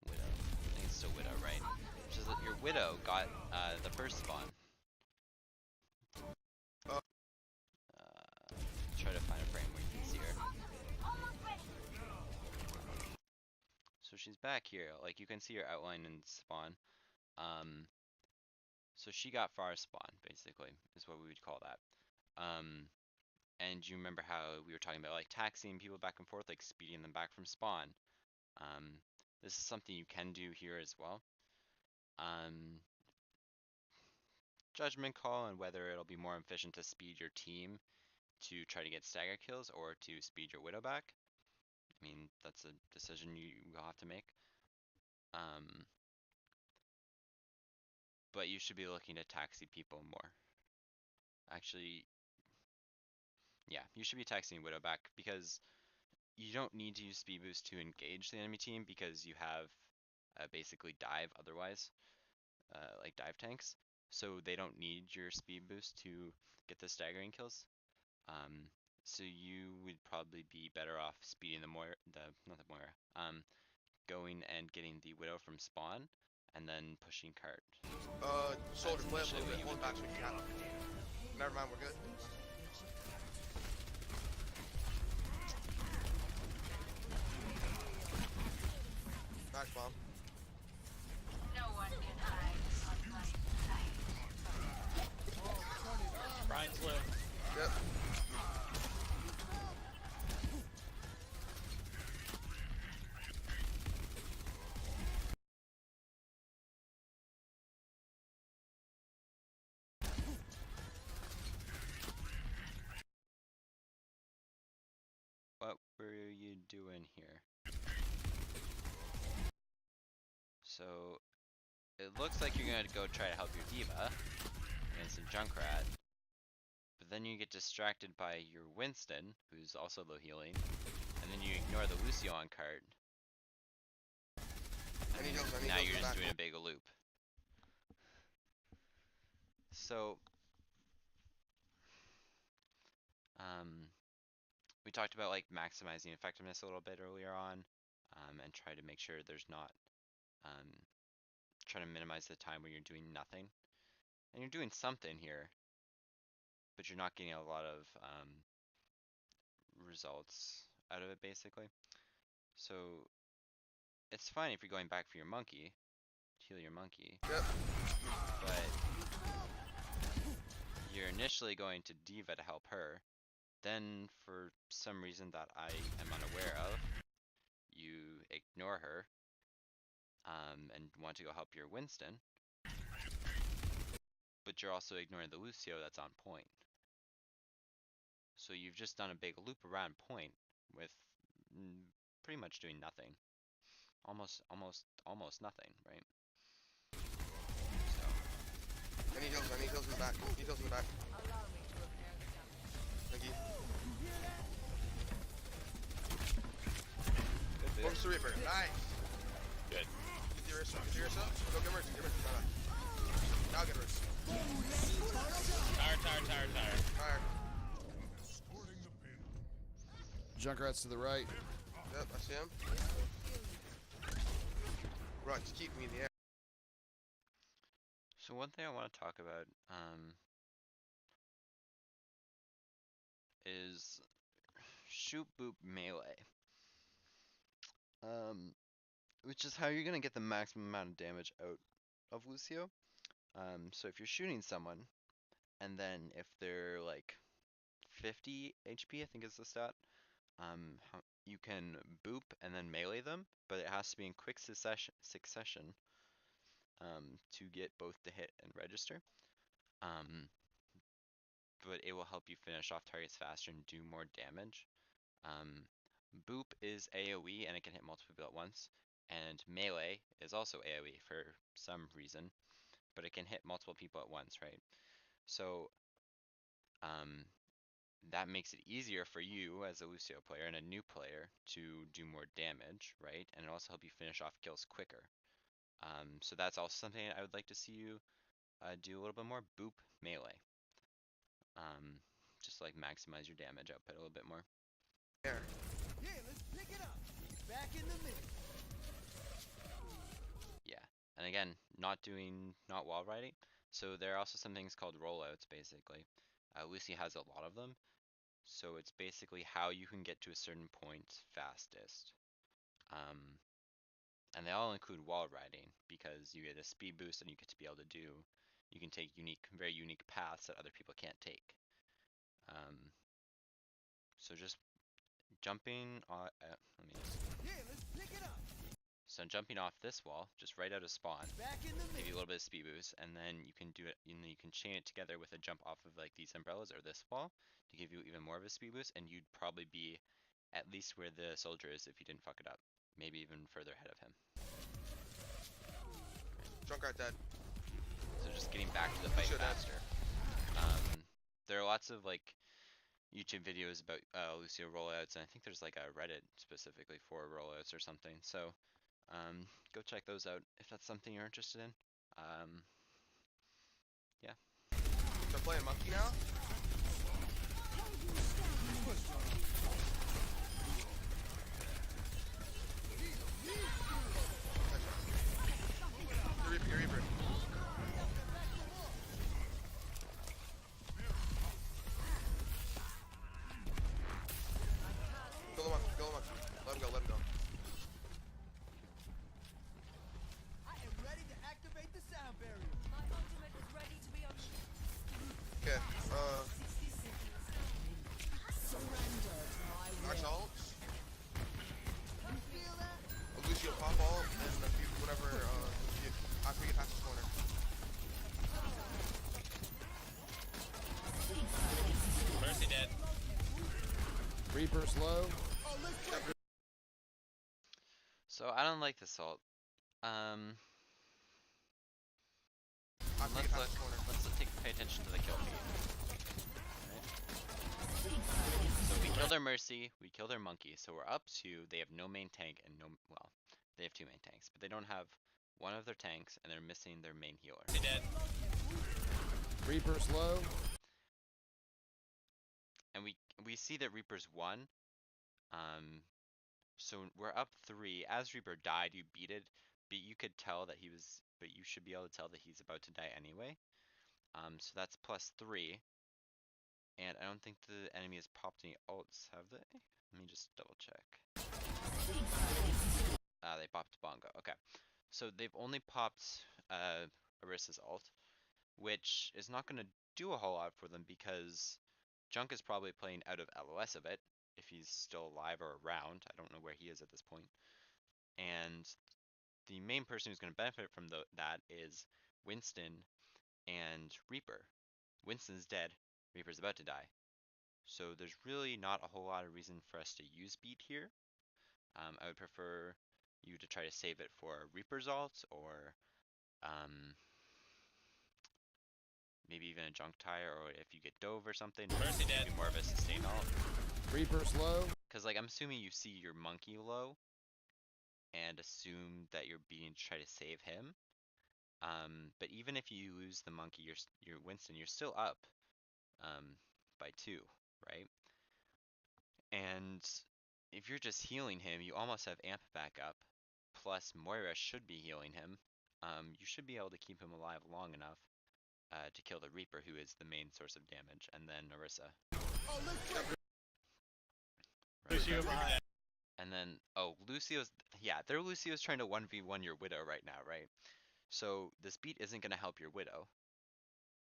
Widow. I think it's still Widow, right? Which is that your Widow got the first spawn. Try to find a frame where you can see her. Almost ready. So she's back here. Like you can see her outline in spawn. So she got far spawn, basically, is what we would call that. And you remember how we were talking about like taxiing people back and forth, like speeding them back from spawn. This is something you can do here as well. Judgment call on whether it'll be more efficient to speed your team to try to get stagger kills or to speed your Widow back. I mean, that's a decision you will have to make. But you should be looking to taxi people more. Actually, yeah, you should be taxiing Widow back because you don't need to use speed boost to engage the enemy team because you have basically dive otherwise, like dive tanks. So they don't need your speed boost to get the staggering kills. So you would probably be better off speeding the Moira, not the Moira, going and getting the Widow from spawn, and then pushing cart. Soldier, play up a initially little what bit. you Hold would it back so we can cap. Never mind, we're good. Nice bomb. No one can hide on my sight. Brian's low. Yep. What were you doing here? So it looks like you're gonna go try to help your D.Va against a Junkrat, but then you get distracted by your Winston, who's also low healing, and then you ignore the Lucio on cart. I need heals, I need Now heals you're in the just back. doing a big loop. So, we talked about like maximizing effectiveness a little bit earlier on, and try to make sure there's not, try to minimize the time where you're doing nothing. And you're doing something here, but you're not getting a lot of results out of it basically. So it's fine if you're going back for your monkey, heal your monkey, Yep. but you're initially going to D.Va to help her. Then for some reason that I am unaware of, you ignore her and want to go help your Winston, but you're also ignoring the Lucio that's on point. So you've just done a big loop around point with pretty much doing nothing. Almost nothing, right? So, I need heals in the back. Need heals in the back. Allow me to repair the damage. Thank you. good bit. Focus the Reaper. Nice. Good. Get the Orisa. Get the Orisa. Go get Mercy. Get Mercy. Now get Mercy. Tire. Fire. Junkrat's to the right. Yep, I see him. Right, just keep me in the air. So one thing I want to talk about is shoot boop melee. Which is how you're gonna get the maximum amount of damage out of Lucio. So if you're shooting someone, and then if they're like 50 HP, I think is the stat, you can boop and then melee them, but it has to be in quick succession to get both the hit and register. Um, but it will help you finish off targets faster and do more damage. Boop is AoE and it can hit multiple people at once. And melee is also AoE for some reason, but it can hit multiple people at once, right? So that makes it easier for you as a Lucio player and a new player to do more damage, right? And it also help you finish off kills quicker. So that's also something I would like to see you do a little bit more. Boop melee. Just like maximize your damage output a little bit more. There. Yeah, let's pick it up. Back in the mix. Yeah, and again, not wall riding. So there are also some things called rollouts, basically. Lucy has a lot of them. So it's basically how you can get to a certain point fastest. And they all include wall riding because you get a speed boost and you get to be able to you can take very unique paths that other people can't take. So just jumping on, Yeah, let's pick it up. So jumping off this wall, just right out of spawn, Back in the give mix. you a little bit of speed boost, and then you can do it, you can chain it together with a jump off of like these umbrellas or this wall to give you even more of a speed boost, and you'd probably be at least where the soldier is if you didn't fuck it up. Maybe even further ahead of him. Junkrat dead. So just getting back to the fight Lucio dead. faster. There are lots of like YouTube videos about Lucio rollouts, and I think there's like a Reddit specifically for rollouts or something. So go check those out if that's something you're interested in. Yeah. They're playing monkey now. Reaper, Reaper. Kill the monkey, kill the monkey. Let him go, let him go. I am ready to activate the sound barrier. My ultimate is ready to be unleashed. Okay, Surrender to my will. Axe ults. You feel that? Lucio pop ult, and if you, whenever, after you get past this corner. Mercy dead. Reaper's low. Oh, let's check. So I don't like this ult. After you get past this corner. Let's pay attention to the kill feed. Right. So we kill their Mercy, we kill their Monkey, so we're up to, they have no main tank and no, well, they have two main tanks, but they don't have one of their tanks and they're missing their main healer. Mercy dead. Reaper's low. And we see that Reaper's won. So we're up 3. As Reaper died, you beat it, but you could tell that but you should be able to tell that he's about to die anyway. So that's +3. And I don't think the enemy has popped any ults, have they? Let me just double check. They popped Bongo. Okay. So they've only popped Orissa's ult, which is not going to do a whole lot for them because Junk is probably playing out of LOS of it, if he's still alive or around. I don't know where he is at this point. And the main person who's going to benefit from that is Winston and Reaper. Winston's dead, Reaper's about to die. So there's really not a whole lot of reason for us to use beat here. I would prefer you to try to save it for Reaper's ult or maybe even a Junk Tire, or if you get Dove or something, Mercy dead. maybe more of a sustain ult. Reaper's low. Because like I'm assuming you see your Monkey low and assume that you're being to try to save him. But even if you lose the Monkey, your Winston, you're still up by 2, right? And if you're just healing him, you almost have Amp back up. Plus Moira should be healing him. You should be able to keep him alive long enough to kill the Reaper, who is the main source of damage, and then Orisa. Oh, let's check. Lucio behind. And then, oh, their Lucio's trying to 1v1 your Widow right now, right? So this beat isn't going to help your Widow.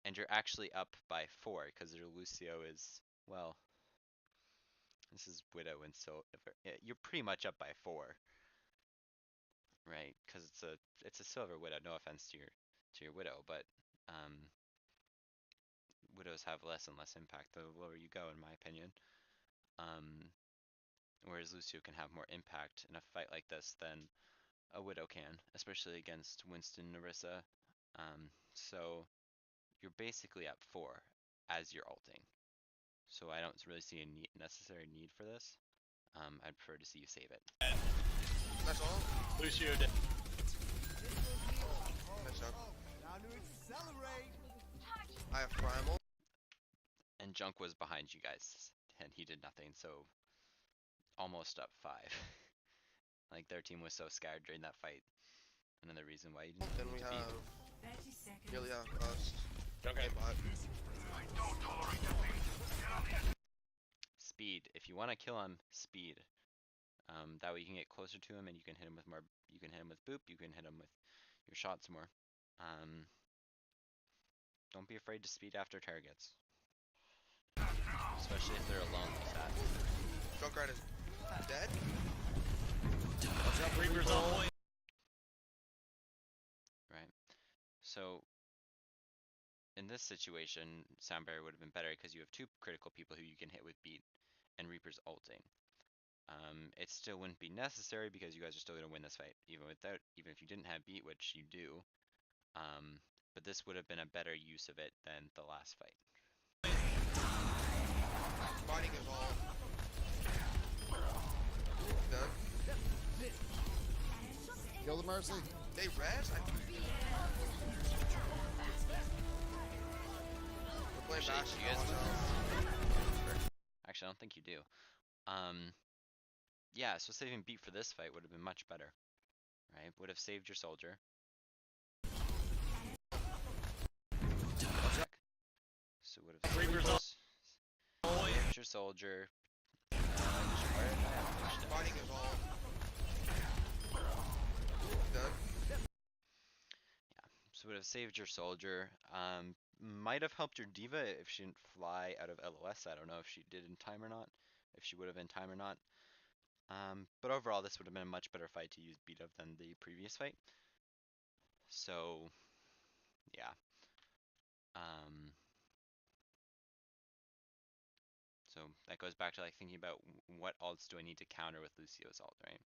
And you're actually up by 4, because your Lucio is, well, this is Widow and you're pretty much up by 4. Right? Because it's a Silver Widow, no offense to your Widow, but Widows have less and less impact the lower you go, in my opinion. Whereas Lucio can have more impact in a fight like this than a Widow can, especially against Winston Narissa. So you're basically at 4 as you're ulting. So I don't really see a necessary need for this. I'd prefer to see you save it. That's all. Lucio did. Nice job. I have primal. And Junk was behind you guys, and he did nothing, so almost up 5. Like their team was so scared during that fight. Another reason why you didn't Then need we to beat. have 30 seconds. Helion Cost. Okay. Aimbot. Speed. If you want to kill him, speed. That way you can get closer to him and you can hit him with more. You can hit him with boop. You can hit him with your shots more. Don't be afraid to speed after targets, especially if they're alone like that. Junkrat is dead. Reaper's on point. Right. So in this situation, Sound Barrier would have been better because you have 2 critical people who you can hit with beat, and Reaper's ulting. It still wouldn't be necessary because you guys are still gonna win this fight, even if you didn't have beat, which you do. But this would have been a better use of it than the last fight. Fighting is all. Done. Kill the Mercy. They res? We're playing Actually, Bastion. you guys- now, Actually, I don't think you do. Yeah, so saving beat for this fight would have been much better, right? Would have saved your soldier. Check. So would have Reaper's saved your soldier. Fighting is all. Done. So would have saved your soldier. Might have helped your diva if she didn't fly out of LOS. I don't know if she did in time or not. If she would have in time or not. But overall, this would have been a much better fight to use beat of than the previous fight. So, yeah. So that goes back to like thinking about what ults do I need to counter with Lucio's ult, right?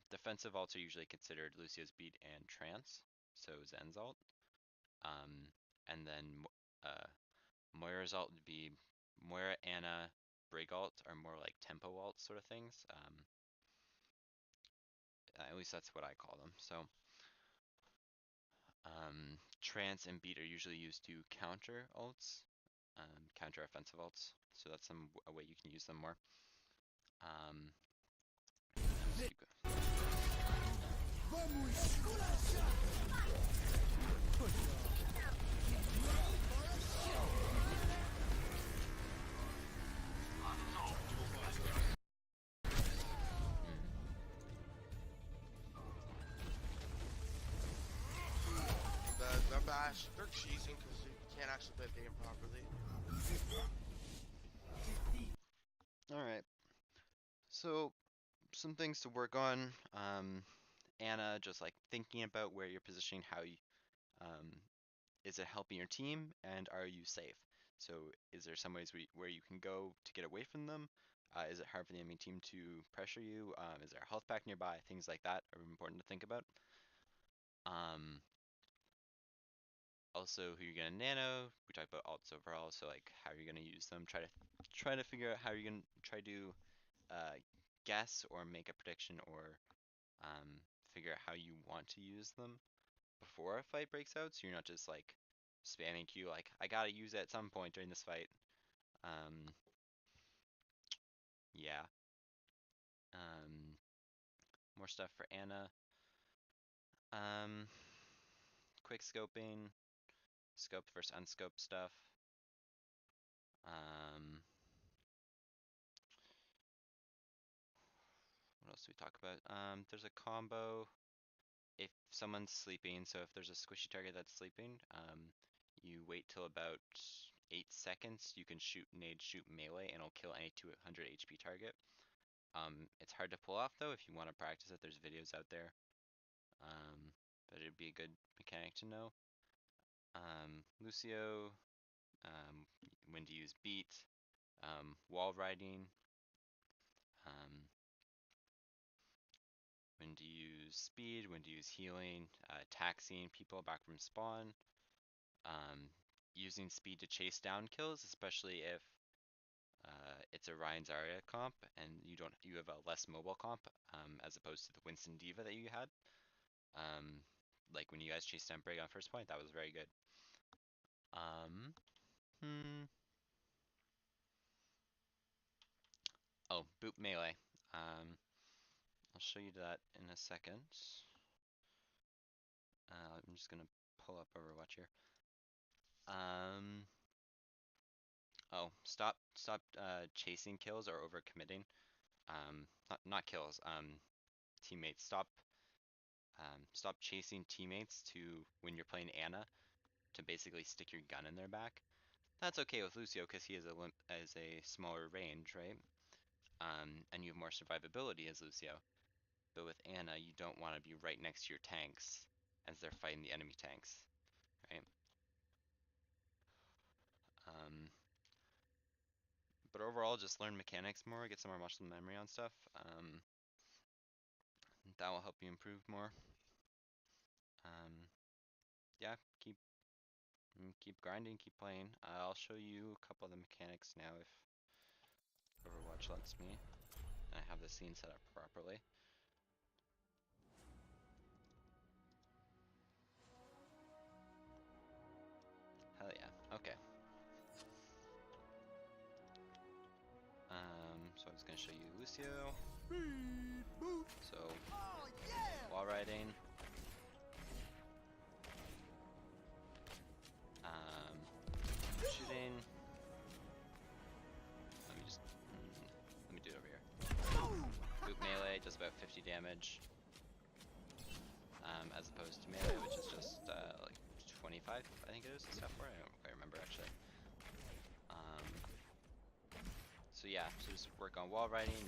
Defensive ults are usually considered Lucio's beat and trance, so Zen's ult. And then Moira's ult would be Moira, Ana, Brig ult are more like tempo ults sort of things. At least that's what I call them. So trance and beat are usually used to counter ults, counter offensive ults. So that's a way you can use them more. The Bash, they're cheesing because you can't actually play the game properly. Alright. So, some things to work on. Ana, just like thinking about where you're positioning, how you, is it helping your team, and are you safe? So, is there some ways where you can go to get away from them? Is it hard for the enemy team to pressure you? Is there a health pack nearby? Things like that are important to think about. Also, who you're gonna nano. We talked about alts overall, so like how you're gonna use them. Try to figure out how you're gonna try to guess or make a prediction or figure out how you want to use them before a fight breaks out, so you're not just like spamming Q like I gotta use it at some point during this fight. Yeah. More stuff for Ana. Quick scoping, scoped versus unscoped stuff. What else do we talk about? There's a combo if someone's sleeping, so if there's a squishy target that's sleeping, you wait till about 8 seconds, you can nade shoot melee and it'll kill any 200 HP target. It's hard to pull off though if you want to practice it, there's videos out there. But it'd be a good mechanic to know. Lucio, when to use beat, wall riding, when to use speed, when to use healing, taxing people back from spawn, using speed to chase down kills, especially if it's a Ryan Zarya comp and you have a less mobile comp as opposed to the Winston Diva that you had. Like when you guys chased down Brig on first point, that was very good. Oh, boot melee. I'll show you that in a second. I'm just gonna pull up Overwatch here. Oh, stop chasing kills or overcommitting. Not kills. Teammates. Stop chasing teammates to when you're playing Ana to basically stick your gun in their back. That's okay with Lucio because he has a smaller range, right? And you have more survivability as Lucio. But with Ana, you don't want to be right next to your tanks as they're fighting the enemy tanks, right? But overall, just learn mechanics more, get some more muscle memory on stuff. That will help you improve more. Yeah, keep grinding, keep playing. I'll show you a couple of the mechanics now if Overwatch lets me. And I have the scene set up properly. Hell yeah, okay. So I was gonna show you Lucio. So, wall riding. Shooting. Let me do it over here. Boot melee does about 50 damage. As opposed to melee, which is just like 25, I think it is, stuff for it. I don't quite remember actually. So yeah, so just work on wall riding.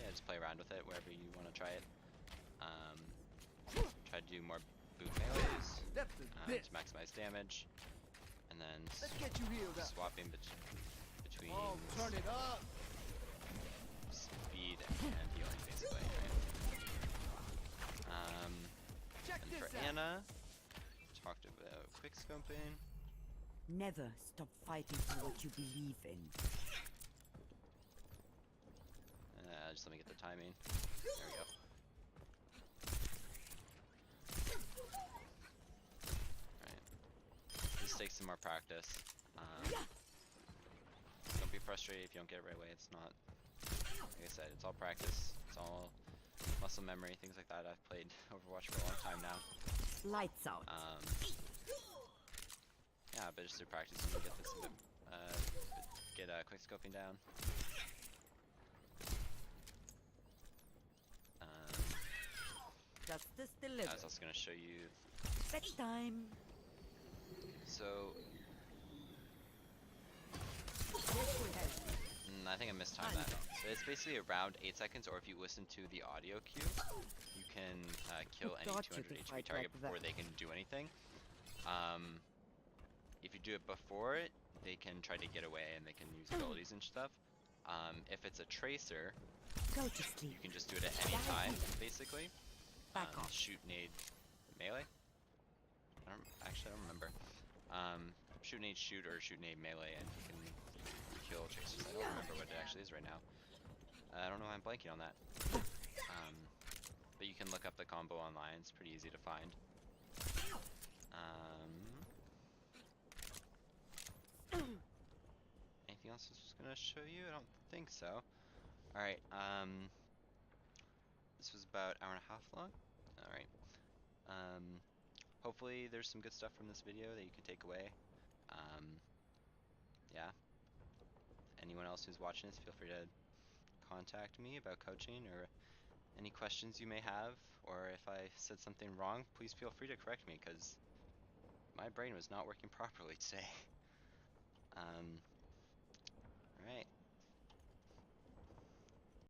Yeah, just play around with it wherever you want to try it. Try to do more boot melees to maximize damage, and then swapping between Turn it up. speed and healing, basically. Right? And for Ana, talked about quick scoping. Never stop fighting for what you believe in. Just let me get the timing. There we go. Alright. This takes some more practice. Don't be frustrated if you don't get it right away. It's not, like I said, it's all practice. It's all muscle memory, things like that. I've played Overwatch for a long time now. Lights out. Yeah, but just through practice you can get this a bit, get quick scoping down. Justice I delivered. was also going to show you. Set time. So, This will help. I think I mistimed that. But it's basically around 8 seconds, or if you listen to the audio cue, you can kill any thought you 200 could HP fight target like before that. they can do anything. If you do it before it, they can try to get away and they can use abilities and stuff. If it's a tracer, Go to you sleep. can just do it at any time, basically. Back off. Shoot, nade, melee? Actually, I don't remember. Shoot, nade, shoot, or shoot, nade, melee, and you can kill tracers. I don't remember what it actually is right now. I don't know why I'm blanking on that. But you can look up the combo online. It's pretty easy to find. Anything else I was gonna show you? I don't think so. Alright, this was about an hour and a half long. Alright. Hopefully there's some good stuff from this video that you can take away. Yeah. Anyone else who's watching this, feel free to contact me about coaching or any questions you may have, or if I said something wrong, please feel free to correct me, because my brain was not working properly today. Alright.